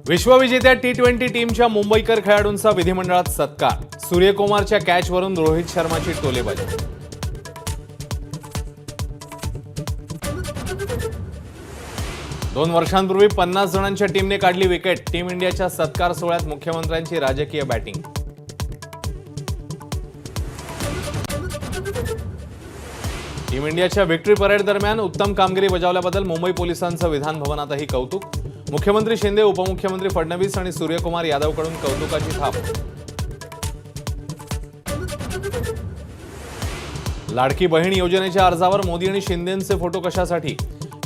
विश्वविजेत्या T20 टीमच्या मुंबईकर खेळाडूंचा विधिमंडळात सत्कार। सूर्यकुमारच्या कॅचवरून रोहित शर्माची टोलेबाजी। 2 वर्षांपूर्वी 50 जणांच्या टीमने काढली विकेट। टीम इंडियाच्या सत्कार सोहळ्यात मुख्यमंत्र्यांची राजकीय बॅटिंग। टीम इंडियाच्या विक्ट्री परेड दरम्यान उत्तम कामगिरी बजावल्याबद्दल मुंबई पोलिसांचं विधान भवनातही कौतुक। मुख्यमंत्री शिंदे, उपमुख्यमंत्री फडणवीस आणि सूर्यकुमार यादवकडून कौतुकाची थाप। लाडकी बहीण योजनेच्या अर्जावर मोदी आणि शिंदेंचे फोटो कशासाठी?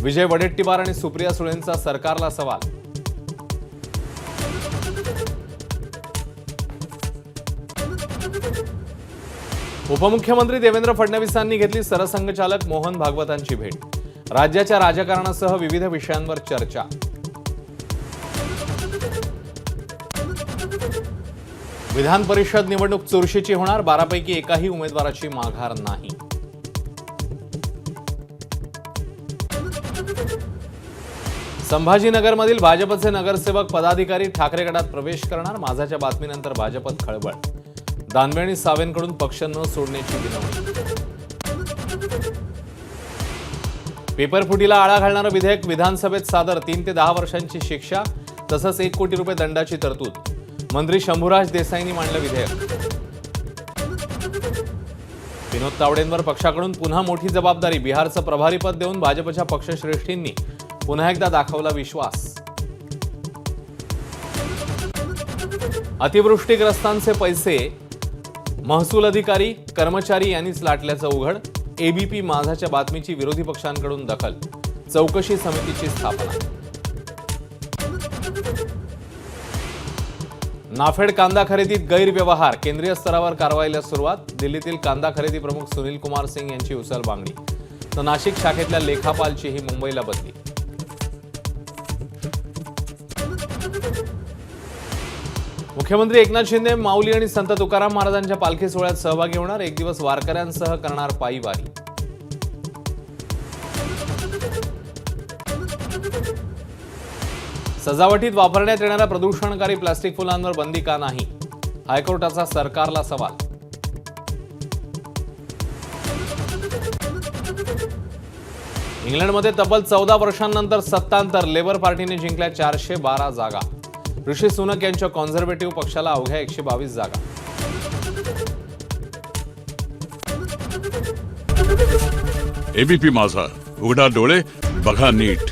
विजय वडेट्टीवार आणि सुप्रिया सुळेंचा सरकारला सवाल। उपमुख्यमंत्री देवेंद्र फडणवीसांनी घेतली सरसंघचालक मोहन भागवतांची भेट। राज्याच्या राजकारणासह विविध विषयांवर चर्चा। विधान परिषद निवडणूक चुरशीची होणार, 12 पैकी एकाही उमेदवाराची माघार नाही। संभाजीनगरमधील भाजपचे नगरसेवक पदाधिकारी ठाकरे गटात प्रवेश करणार। माझाच्या बातमीनंतर भाजपत खळबळ। दानवे आणि सावेंकडून पक्ष न सोडण्याची विनंती। पेपरफुटीला आळा घालणारं विधेयक विधानसभेत सादर। 3 ते 10 वर्षांची शिक्षा तसंच 1 कोटी रुपये दंडाची तरतूद। मंत्री शंभूराज देसाईंनी मांडलं विधेयक। विनोद तावडेंवर पक्षाकडून पुन्हा मोठी जबाबदारी। बिहारचं प्रभारीपद देऊन भाजपच्या पक्षश्रेष्ठींनी पुन्हा एकदा दाखवला विश्वास। अतिवृष्टीग्रस्तांचे पैसे महसूल अधिकारी कर्मचारी यांनीच लाटल्याचं उघड। एबीपी माझाच्या बातमीची विरोधी पक्षांकडून दखल। चौकशी समितीची स्थापना। नाफेड कांदा खरेदीत गैरव्यवहार, केंद्रीय स्तरावर कारवाईला सुरुवात। दिल्लीतील कांदा खरेदी प्रमुख सुनील कुमार सिंग यांची उचलबांगडी, तर नाशिक शाखेतल्या लेखापालचीही मुंबईला बदली। मुख्यमंत्री एकनाथ शिंदे माऊली आणि संत तुकाराम महाराजांच्या पालखी सोहळ्यात सहभागी होणार। 1 दिवस वारकऱ्यांसह करणार पायी वारी। सजावटीत वापरण्यात येणाऱ्या प्रदूषणकारी प्लास्टिक फुलांवर बंदी का नाही? हायकोर्टाचा सरकारला सवाल। इंग्लंडमध्ये तब्बल 14 वर्षांनंतर सत्तांतर। लेबर पार्टीने जिंकल्या 412 जागा। ऋषी सुनक यांच्या कॉन्झर्वेटिव्ह पक्षाला अवघ्या 122 जागा। एबीपी माझा, उघडा डोळे बघा नीट।